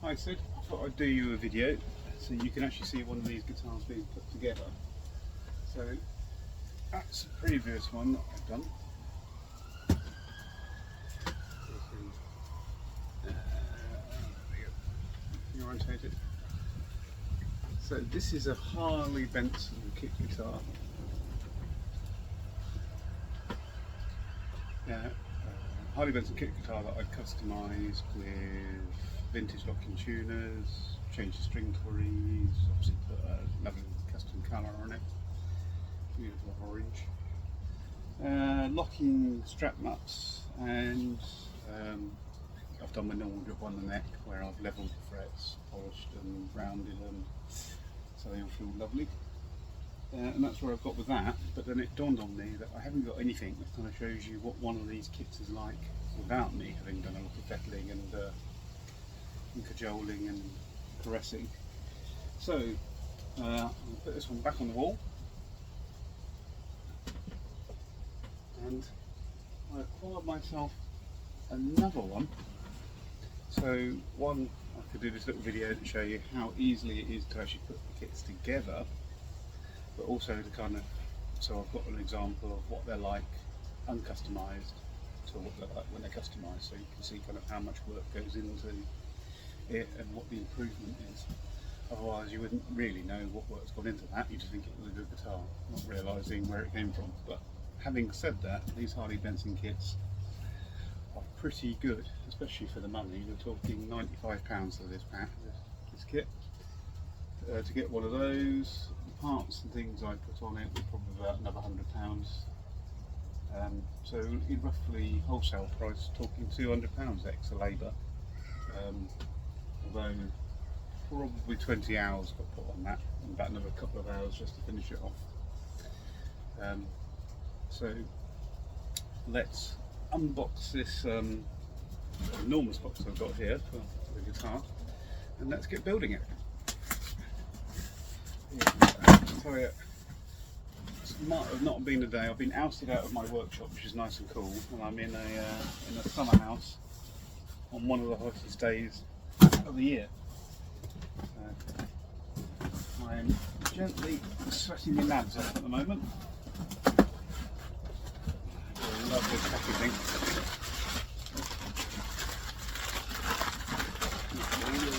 I said I thought I'd do you a video so you can actually see one of these guitars being put together. So that's the previous one that I've done. You rotate it. So this is a Harley Benton Kit guitar. Harley Benton Kit guitar that I customised with vintage locking tuners, changed the string colours, obviously put a lovely custom colour on it, beautiful orange. Locking strap nuts, and I've done my normal job on the neck where I've levelled the frets, polished them, rounded them, so they all feel lovely. And that's where I've got with that, but then it dawned on me that I haven't got anything that kind of shows you what one of these kits is like without me having done a lot of fettling and cajoling and caressing. So I'll put this one back on the wall, and I acquired myself another one. So one, I could do this little video to show you how easily it is to actually put the kits together, but also to kind of, so I've got an example of what they're like uncustomised to what they're like when they're customised, so you can see kind of how much work goes into it and what the improvement is. Otherwise you wouldn't really know what work's gone into that, you just think it was a good guitar, not realising where it came from. But having said that, these Harley Benton kits are pretty good, especially for the money. We're talking £95 for this kit. To get one of those, the parts and things I put on it were probably about another £100. So in roughly wholesale price, talking £200 extra labour. Although probably 20 hours got put on that, and about another couple of hours just to finish it off. So let's unbox this enormous box I've got here for the guitar, and let's get building it. So it might have not been a day. I've been ousted out of my workshop, which is nice and cool, and I'm in a summer house on one of the hottest days of the year. I'm gently sweating my nabs off at the moment. I love this packaging.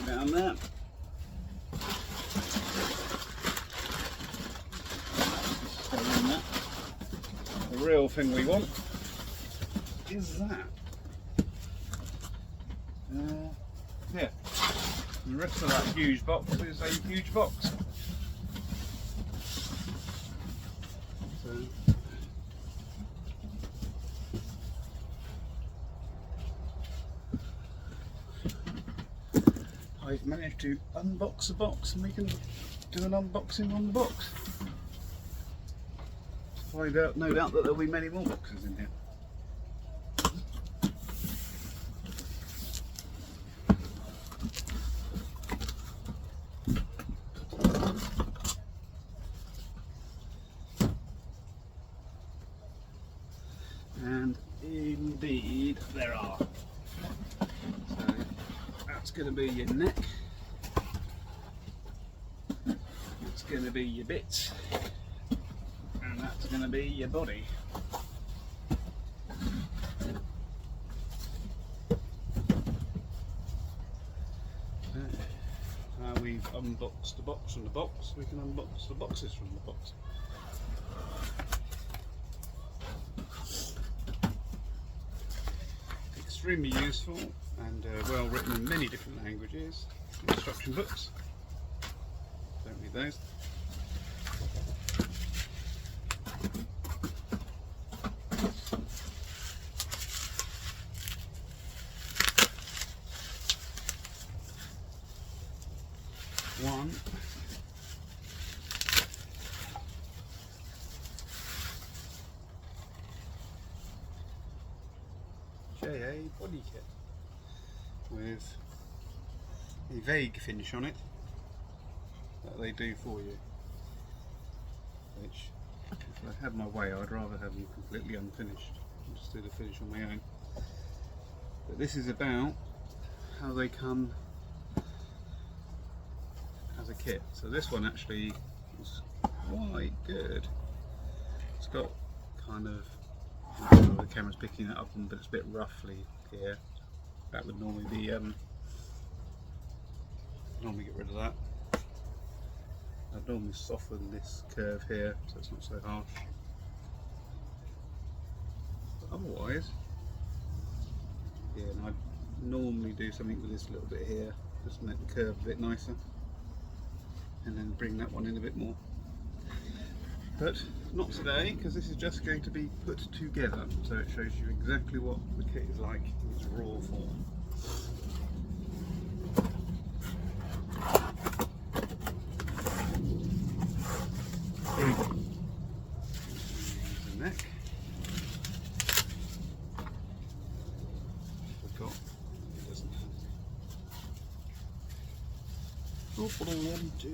Down there. The real thing we want is that. Yeah, the rest of that huge box is a huge box. So I've managed to unbox the box, and we can do an unboxing on the box. Find out, no doubt, that there'll be many more boxes in here. And indeed there are. So that's going to be your neck, that's going to be your bits, and that's going to be your body. Now we've unboxed the box from the box, we can unbox the boxes from the box. Extremely useful and well written in many different languages. Instruction books, don't read those. One JA body kit with a vague finish on it that they do for you, which, if I had my way, I'd rather have them completely unfinished and just do the finish on my own. But this is about how they come as a kit. So this one actually was quite good. It's got kind of, I don't know, the camera's picking that up, but it's a bit roughly here. That would normally be, normally get rid of that. I'd normally soften this curve here so it's not so harsh. But otherwise, yeah, and I'd normally do something with this little bit here, just to make the curve a bit nicer, and then bring that one in a bit more. But not today, because this is just going to be put together, so it shows you exactly what the kit is like in its raw form. The neck. Forgot. It doesn't have. Oh, what do I want to do?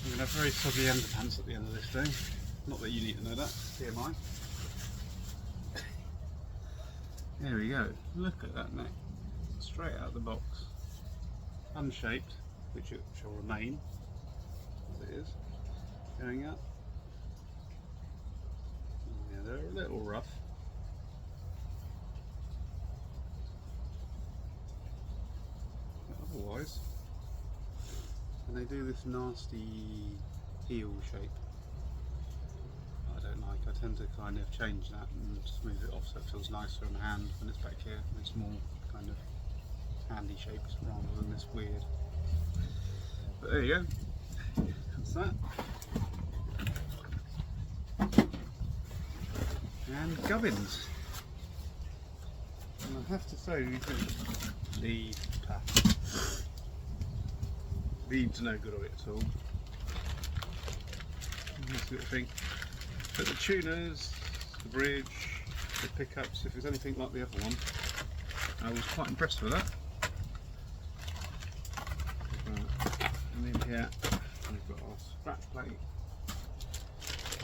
I'm going to have very soggy underpants at the end of this day. Not that you need to know that. TMI. There we go. Look at that neck. Straight out of the box. Unshaped, which it shall remain as it is. Going up. Yeah, they're a little rough. But otherwise, and they do this nasty heel shape. I don't like. I tend to kind of change that and smooth it off so it feels nicer on the hand when it's back here. It's more kind of handy shapes rather than this weird. But there you go. That's that. And gubbins. And I have to say, leads no good on it at all. This little thing. But the tuners, the bridge, the pickups, if it's anything like the other one, I was quite impressed with that. And in here we've got our scratch plate,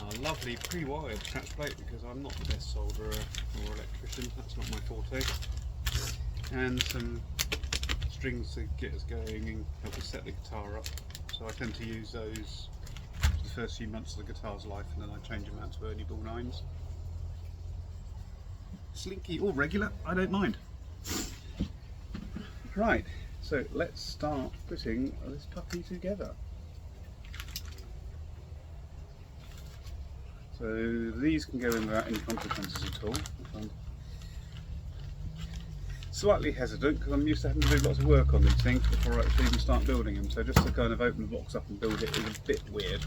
our lovely pre-wired scratch plate, because I'm not the best solderer or electrician, that's not my forte, and some strings to get us going and help us set the guitar up. So I tend to use those for the first few months of the guitar's life, and then I change them out to Ernie Ball 9s. Slinky or regular, I don't mind. Right, so let's start putting this puppy together. So these can go in without any consequences at all. I'm slightly hesitant because I'm used to having to do lots of work on these things before I actually even start building them. So just to kind of open the box up and build it is a bit weird.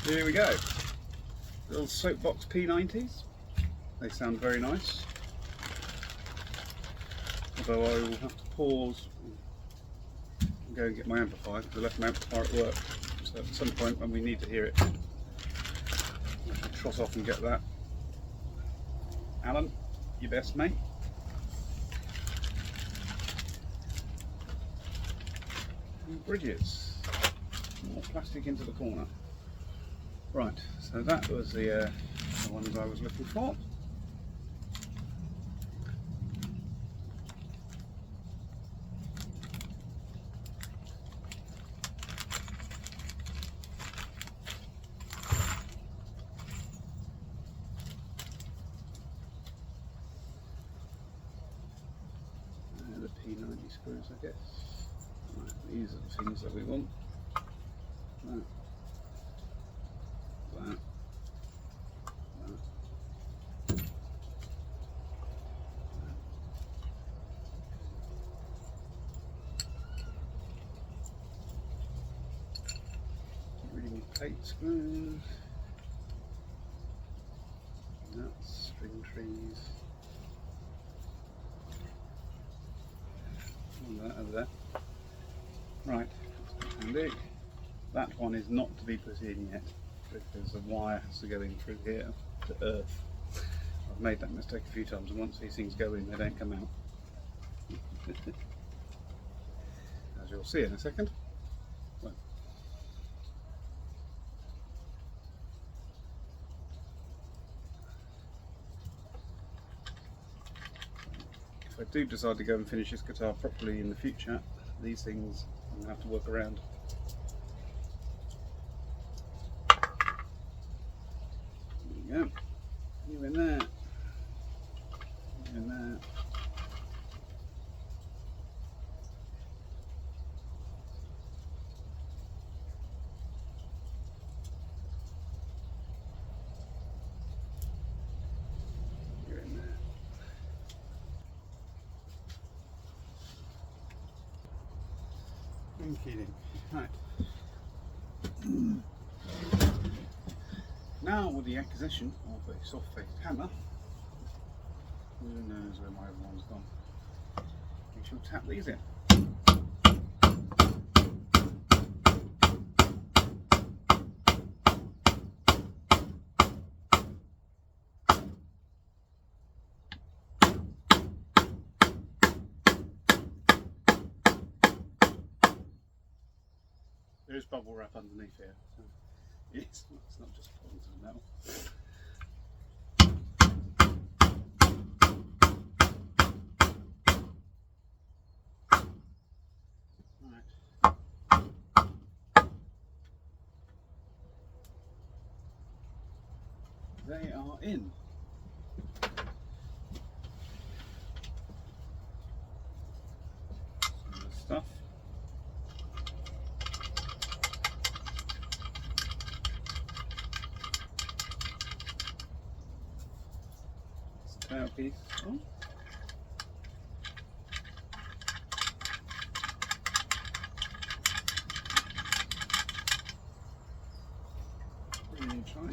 Here we go. Little soapbox P90s. They sound very nice. Although I will have to pause and go and get my amplifier, because I left my amplifier at work. So at some point when we need to hear it, I have to trot off and get that. Alan, your best mate. And bridges. More plastic into the corner. Right, so that was the ones I was looking for. The P90 screws, I guess. Right, these are the things that we want. That. That. Reading plate screws. Nuts, string trees. All that over there. Right, handy. That one is not to be put in yet, because the wire has to go in through here to earth. I've made that mistake a few times, and once these things go in, they don't come out. As you'll see in a second. Well, if I do decide to go and finish this guitar properly in the future, these things I'm going to have to work around. There we go. You in there. You in there. You're in there. Okay, right. Now with the acquisition of a soft-faced hammer, who knows where my other one's gone, we shall tap these in. There is bubble wrap underneath here, so it's not just falling to the metal. They are in. Some of the stuff. Tailpiece. Oh. Really try.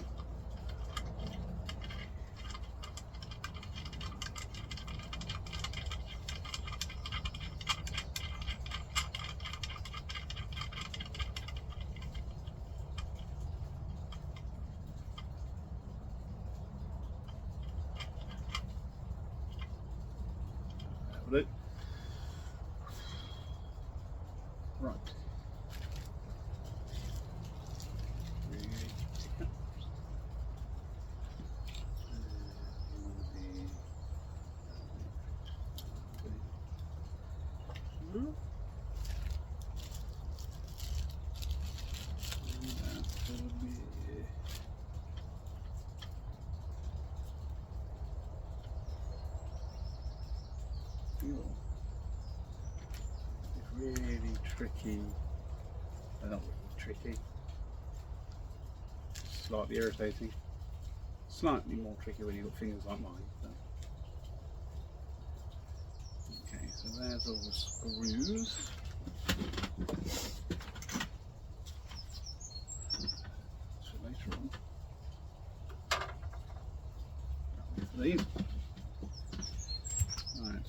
It. Right. It's really tricky, not really tricky, slightly irritating, slightly more tricky when you've got fingers like mine. So. Okay, so there's all the screws. So later on, these. Right.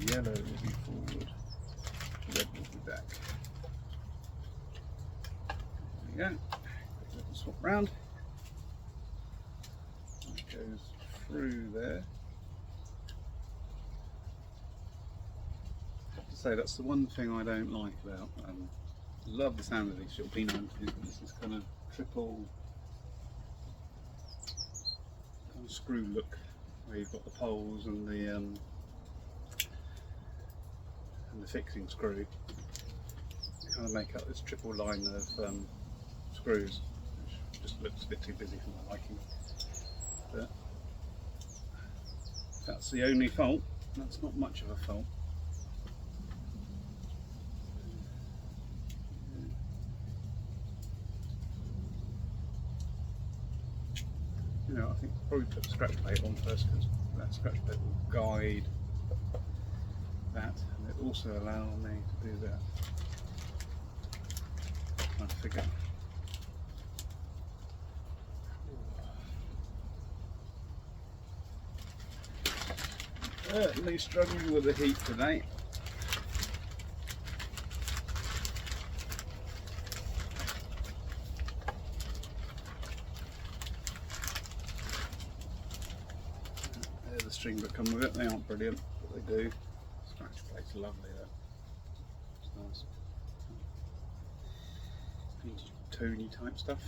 Yellow will be forward, red will be back. There we go. Quick little swap round. It goes through there. I have to say that's the one thing I don't like about. Love the sound of these little P90s. This is kind of triple kind of screw look, where you've got the poles and the fixing screw. They kind of make up this triple line of screws, which just looks a bit too busy for my liking. But if that's the only fault, that's not much of a fault. You know, I think I'll probably put the scratch plate on first, because that scratch plate will guide that, and it also allow me to do that. I figure. Certainly struggling with the heat today. They're the string that come with it. They aren't brilliant, but they do. scratch plate's lovely though. It's nice. Vintage Tony type stuff.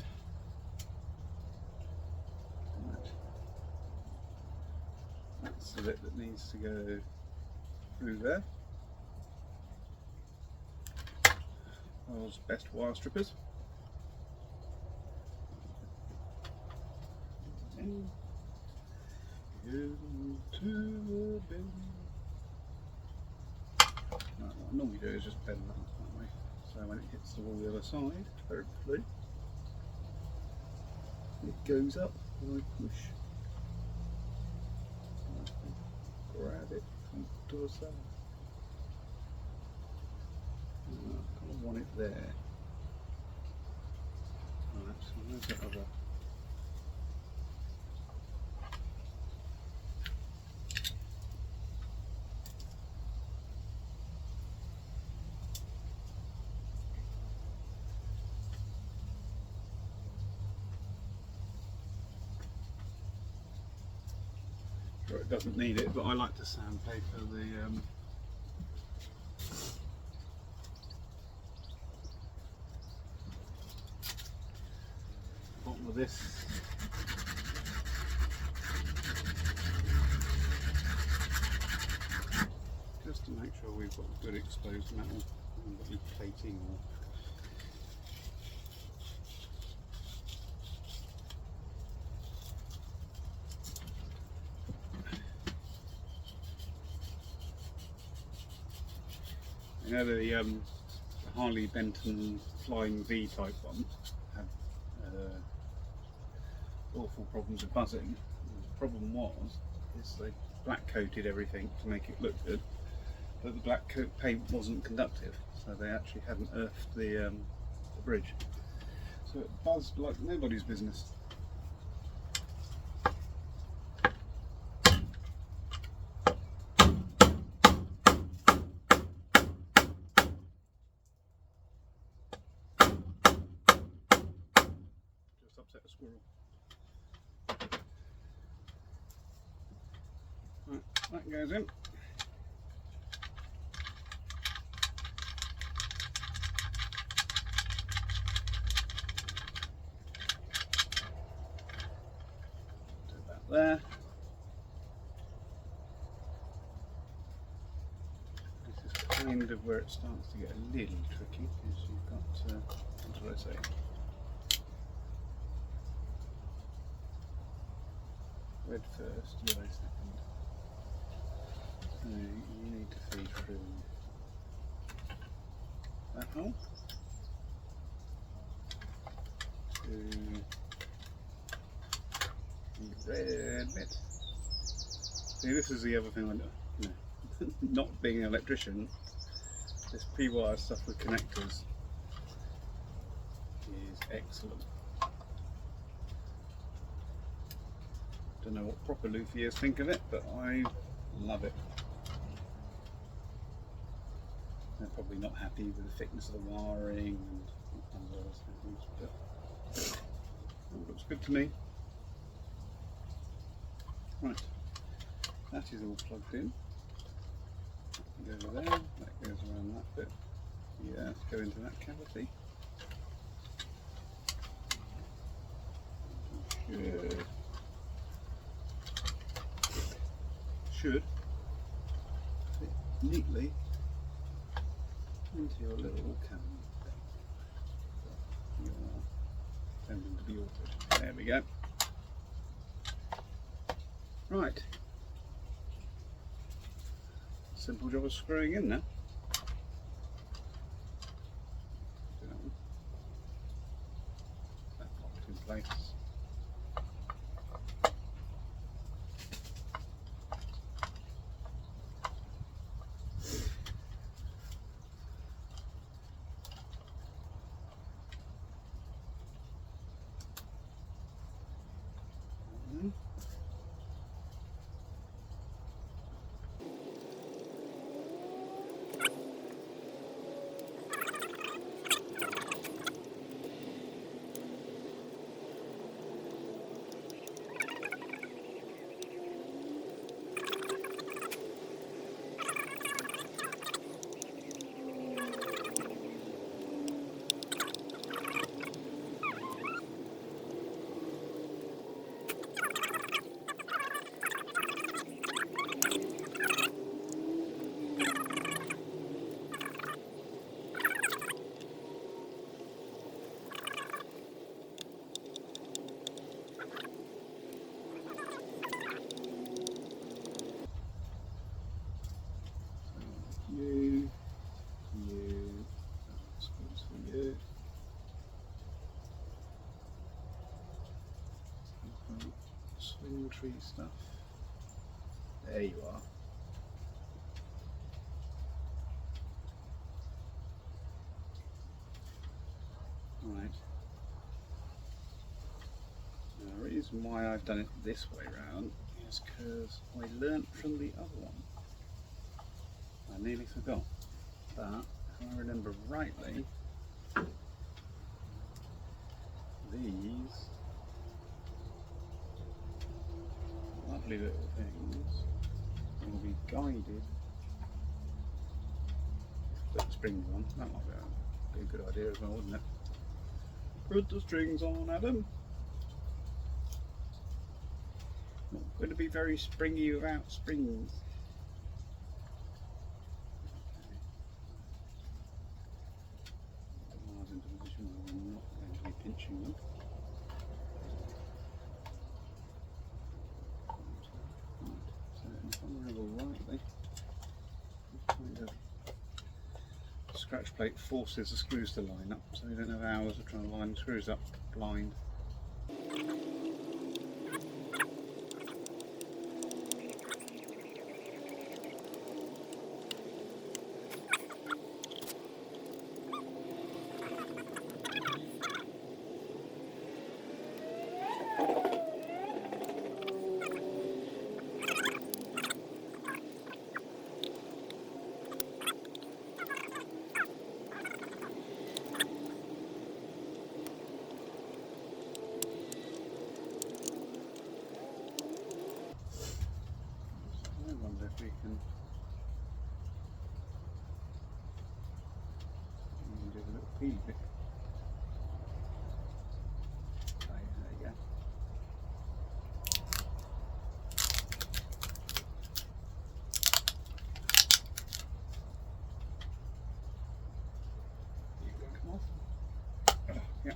Right. That's the bit that needs to go through there. World's best wire strippers. And into the bin. Right, what I normally do is just bend that way, so when it hits the wall the other side, hopefully it goes up when I push. Grab it to the side. I kind of want it there. Right, so where's the other? Sure, it doesn't need it, but I like to sandpaper the bottom of this. Just to make sure we've got good exposed metal, and got any plating or you know the Harley Benton Flying V type one had awful problems with buzzing. The problem is they black coated everything to make it look good, but the black coat paint wasn't conductive, so they actually hadn't earthed the bridge. So it buzzed like nobody's business. Upset a squirrel. Right, that goes in. Do that there. This is kind of where it starts to get a little tricky, because you've got, what did I say? Red first, yellow second. So you need to feed through that hole to the red bit. See, this is the other thing I know. Not being an electrician, this pre-wire stuff with connectors is excellent. Don't know what proper luthiers think of it, but I love it. They're probably not happy with the thickness of the wiring and all kinds of other things, but it looks good to me. Right, that is all plugged in. That goes there, that goes around that bit. Yeah, let's go into that cavity. Should fit neatly into your little cam. You're tending to be awkward. There we go. Right. Simple job of screwing in now. That locked in place. tree stuff. There you are. Right. Now, the reason why I've done it this way round is because I learnt from the other one. I nearly forgot, but if I remember rightly, these lovely little things will be guided. Put the strings on, that might be a good idea as well, wouldn't it? Put the strings on, Adam. Not going to be very springy without springs. Put the wires into a position where I'm not going to be pinching them. So if I remember rightly, kind of scratch plate forces the screws to line up, so you don't have hours of trying to line the screws up blind. I wonder if we can do a little peel bit. There you go. You can come off. Yeah.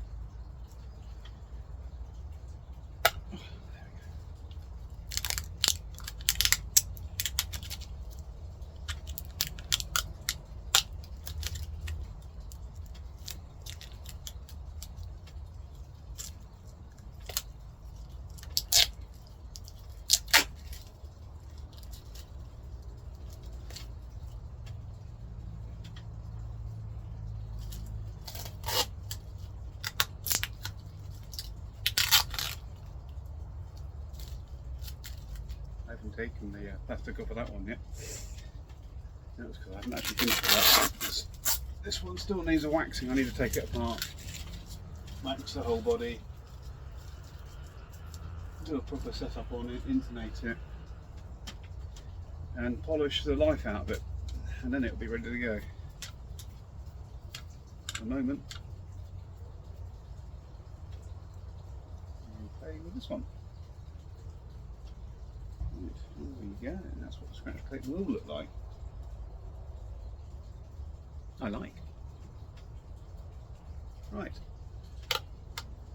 I haven't taken the plastic off of that one yet. That was because I haven't actually finished that. This one still needs a waxing. I need to take it apart, wax the whole body, do a proper setup on it, intonate it, and polish the life out of it, and then it'll be ready to go. At the moment, I'm playing with this one. There we go, and that's what the scratch plate will look like. I like. Right,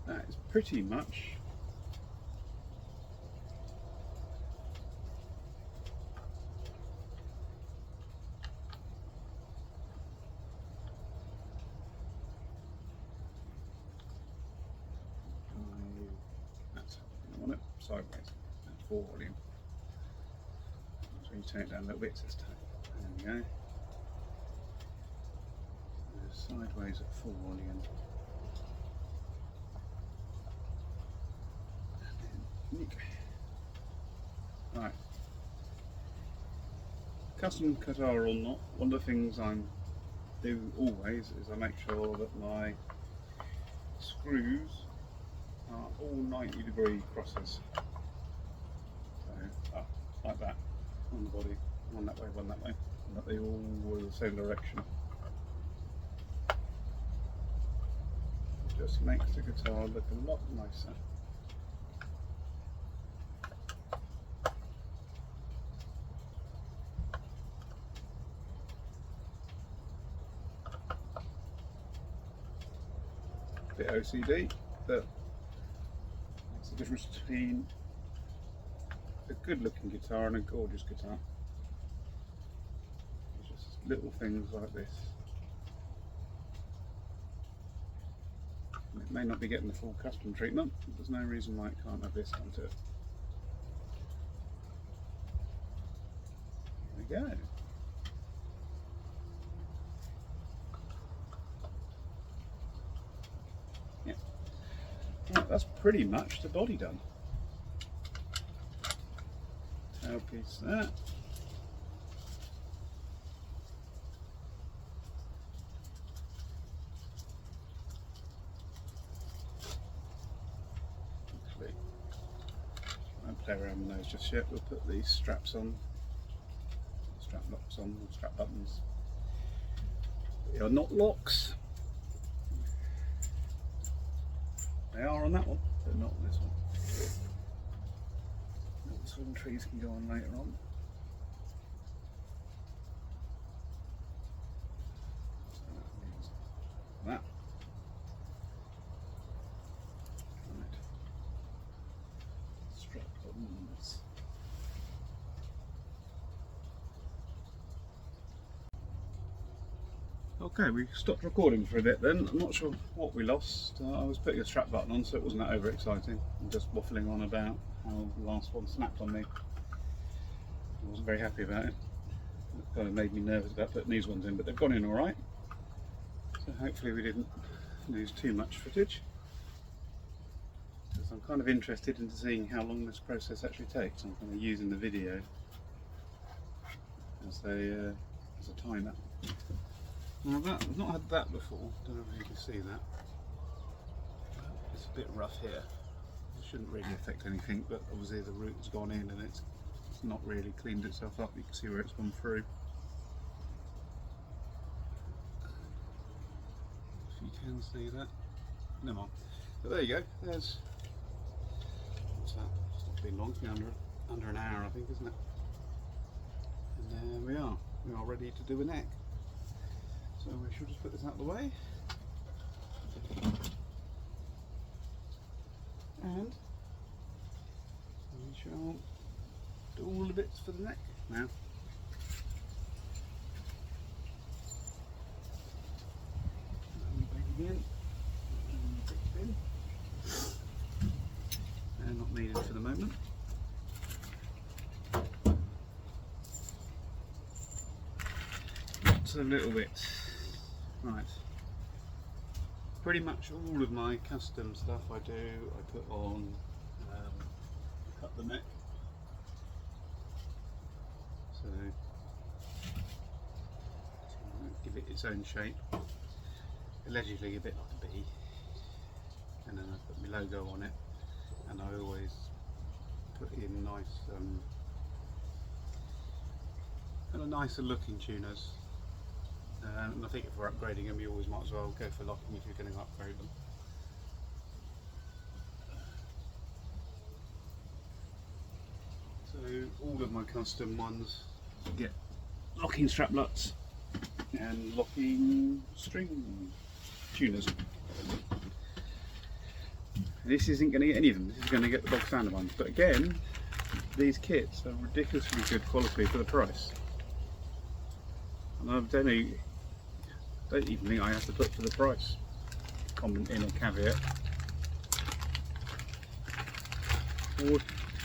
that is pretty much that's how I want it, sideways at 4 volume. So you turn it down a little bit, so it's tight. There we go. Sideways at 4 volume. Right. Custom guitar or not, one of the things I do always is I make sure that my screws are all 90-degree crosses. So up like that on the body, one that way, one that way, and that they all were the same direction. Just makes the guitar look a lot nicer. A bit OCD, but that's the difference between a good looking guitar and a gorgeous guitar. It's just little things like this. It may not be getting the full custom treatment, but there's no reason why it can't have this onto it. go. Yeah, right, that's pretty much the body done. Tail piece there. Actually, I won't play around with those just yet. We'll put these straps on, strap locks on, strap buttons. They are not locks. They are on that one, but not on this one. Little swing trees can go on later on. So that means that. Right. Strap buttons. Okay, we stopped recording for a bit then. I'm not sure what we lost. I was putting a strap button on, so it wasn't that overexciting. I'm just waffling on about how the last one snapped on me. I wasn't very happy about it. It kind of made me nervous about putting these ones in, but they've gone in alright. So hopefully we didn't lose too much footage. Because I'm kind of interested in seeing how long this process actually takes. I'm kind of using the video as a timer. Now that, I've not had that before, don't know if you can see that. It's a bit rough here. It shouldn't really affect anything, but obviously the root's gone in and it's not really cleaned itself up. You can see where it's gone through. If you can see that. Never mind. But there you go, there's, what's that? It's not been long, it's been under an hour I think, isn't it? And there we are ready to do a neck. So we should just put this out of the way. And we shall do all the bits for the neck now. Again. They're not needed for the moment. Lots of little bits. Right, pretty much all of my custom stuff I do, I put on, cut the neck, so give it its own shape, allegedly a bit like a bee, and then I put my logo on it, and I always put in nice, kind of nicer looking tuners. And I think if we're upgrading them, you always might as well go for locking if you're going to upgrade them. So all of my custom ones get locking strap nuts and locking string tuners. This isn't going to get any of them, this is going to get the bog standard ones. But again, these kits are ridiculously good quality for the price. And I don't even think I have to put for the price comment in a caveat. Or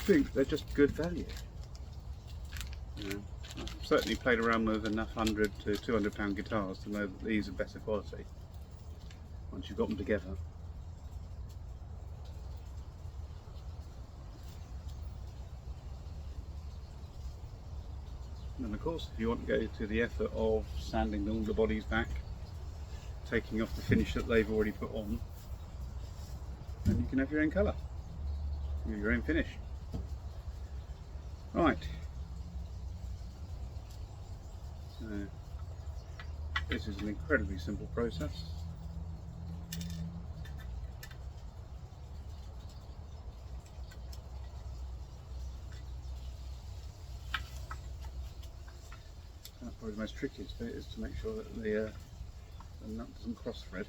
think they're just good value. You know, I've certainly played around with enough £100 to £200 guitars to know that these are better quality once you've got them together. And of course, if you want to go to the effort of sanding all the bodies back, taking off the finish that they've already put on, then you can have your own colour, your own finish. Right, so this is an incredibly simple process. Probably the most trickiest bit is to make sure that the nut doesn't cross thread.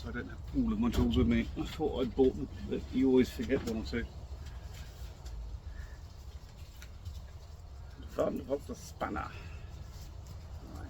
so I don't have all of my tools with me. I thought I'd bought them, but you always forget one or two. What's the spanner? Right.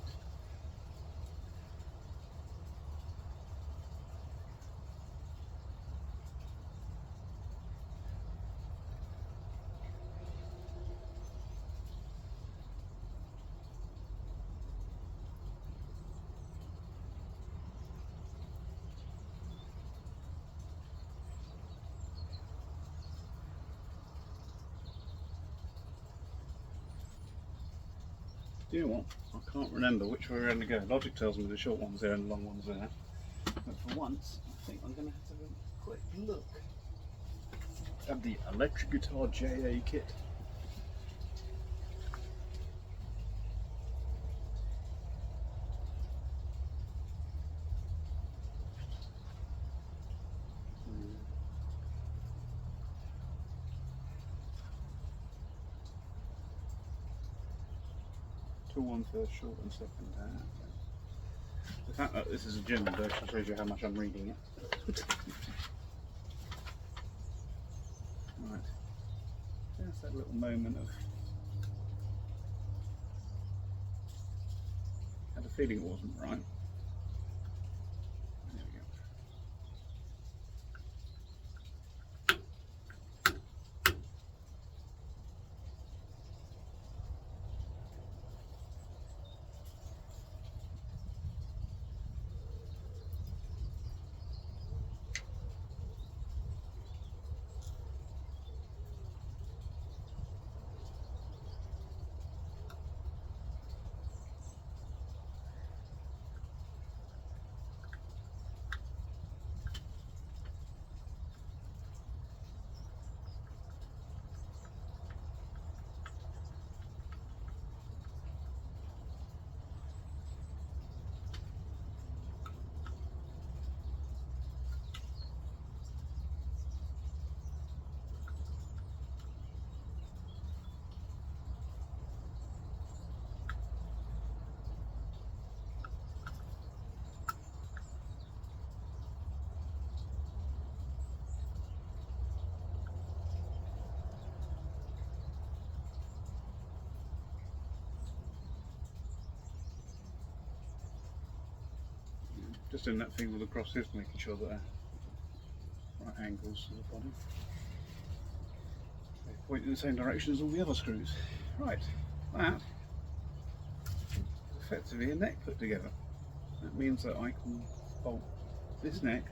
Do you know what? I can't remember which way we're going to go. Logic tells me the short one's there and the long one's there. But for once, I think I'm going to have to have a quick look at the Electric Guitar JA kit. Tool one first, short and second hand. The fact that this is a German version shows you how much I'm reading it. Right, there's that little moment of, I had a feeling it wasn't right. There we go. Just doing that thing with the crosses, making sure that they're right angles to the body. They point in the same direction as all the other screws. Right, that is effectively a neck put together. That means that I can bolt this neck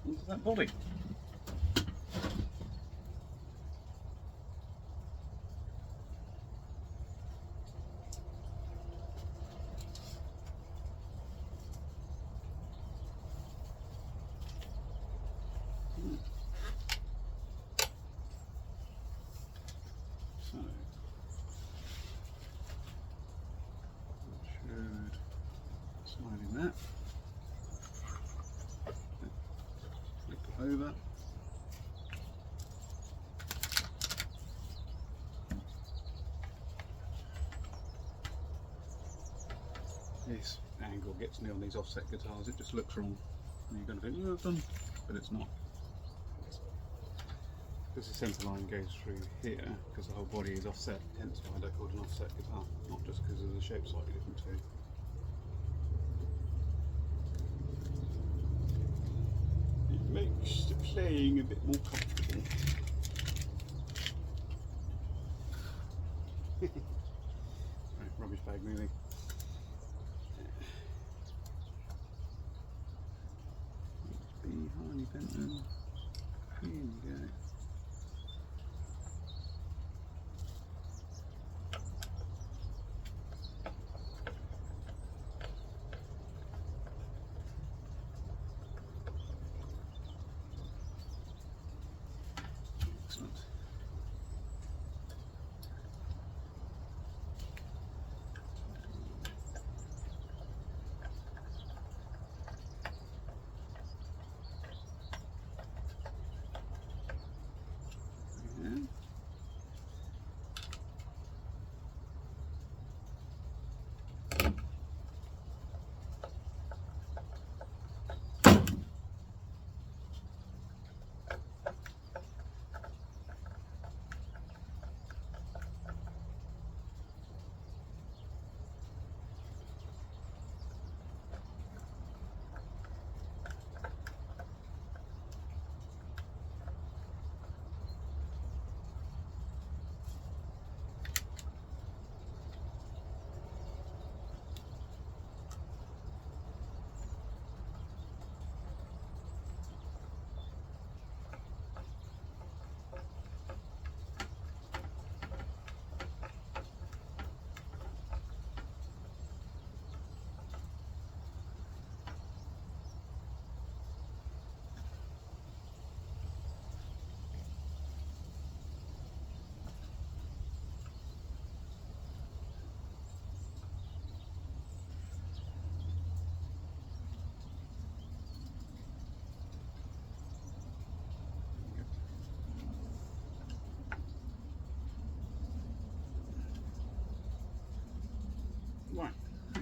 into that body. So, should slide in that, flip it over, this angle gets me on these offset guitars, it just looks wrong. And you're going to think, oh, I've done, but it's not. Because the centre line goes through here, because the whole body is offset, hence why they're called an offset guitar, not just because of the shape slightly different too. It makes the playing a bit more comfortable. Right, rubbish bag moving. The Harley Benton. Here we go. Excellent.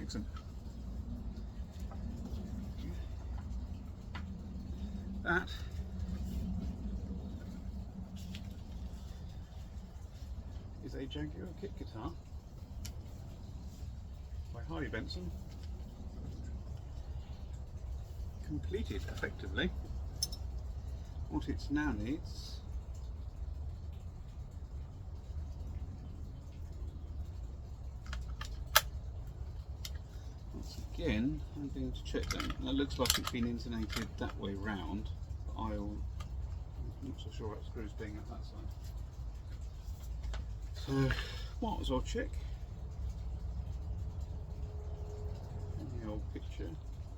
Excellent. That is a JA Kit guitar by Harley Benton, completed effectively. What it now needs once again, I'm going to check that. That looks like it's been intonated that way round, but I'm not so sure about screws being at that side. So might as well check. The old picture.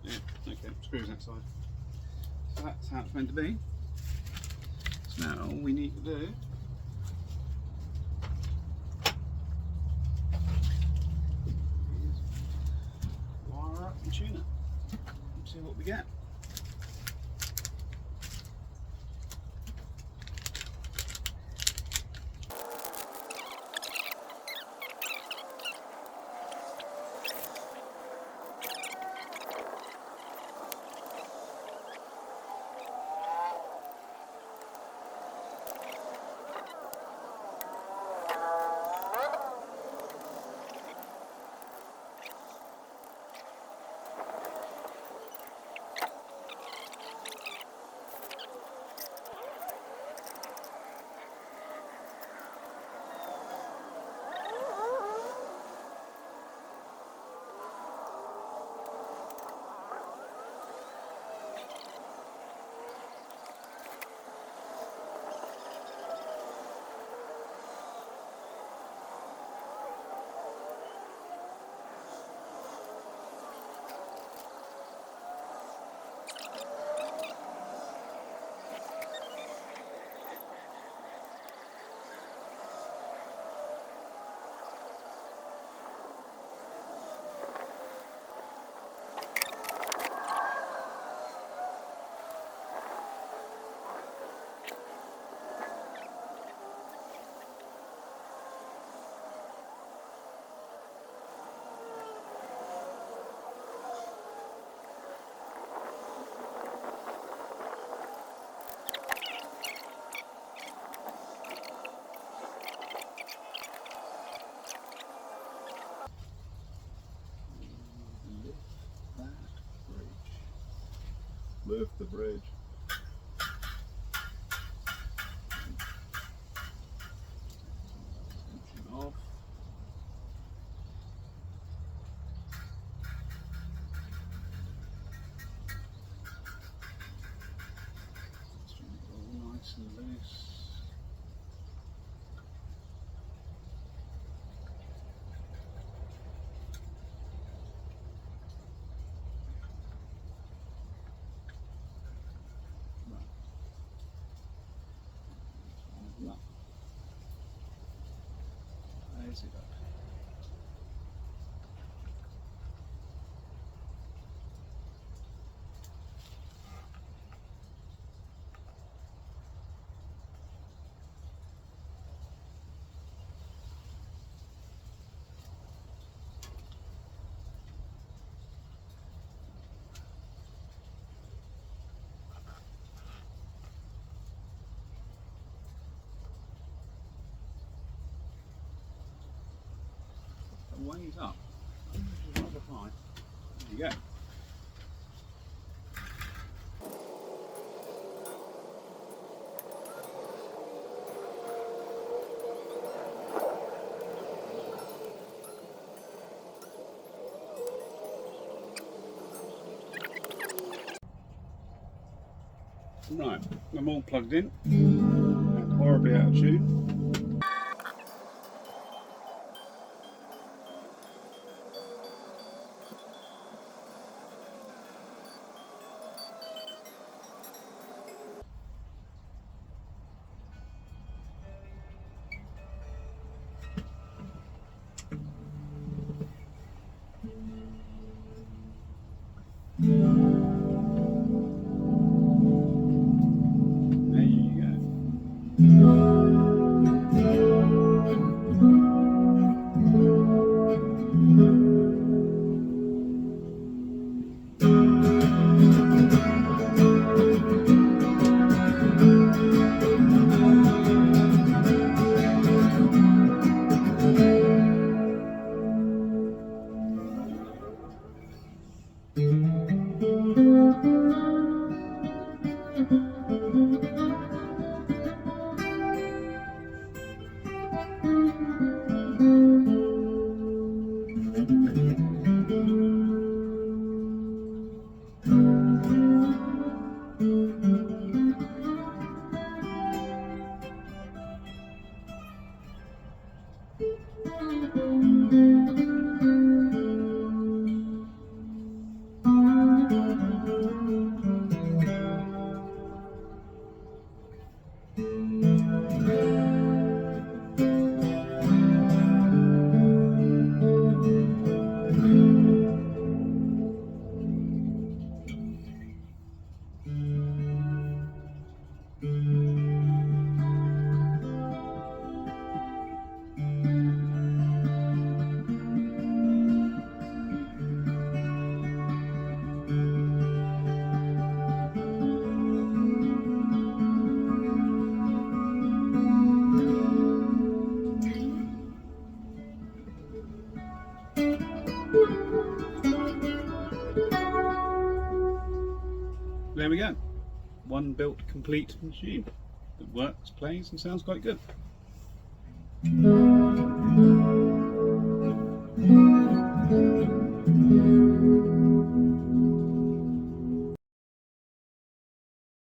Yeah, okay, screws that side. So that's how it's meant to be. So now all we need to do is wire up the tuner and see what we get. Lift the bridge. Tension off. It's all nice and loose. There's it up. Ways up. Rather high. There you go. Right, I'm all plugged in and horribly out of tune. There you go. There we go. One built complete machine that works, plays and sounds quite good.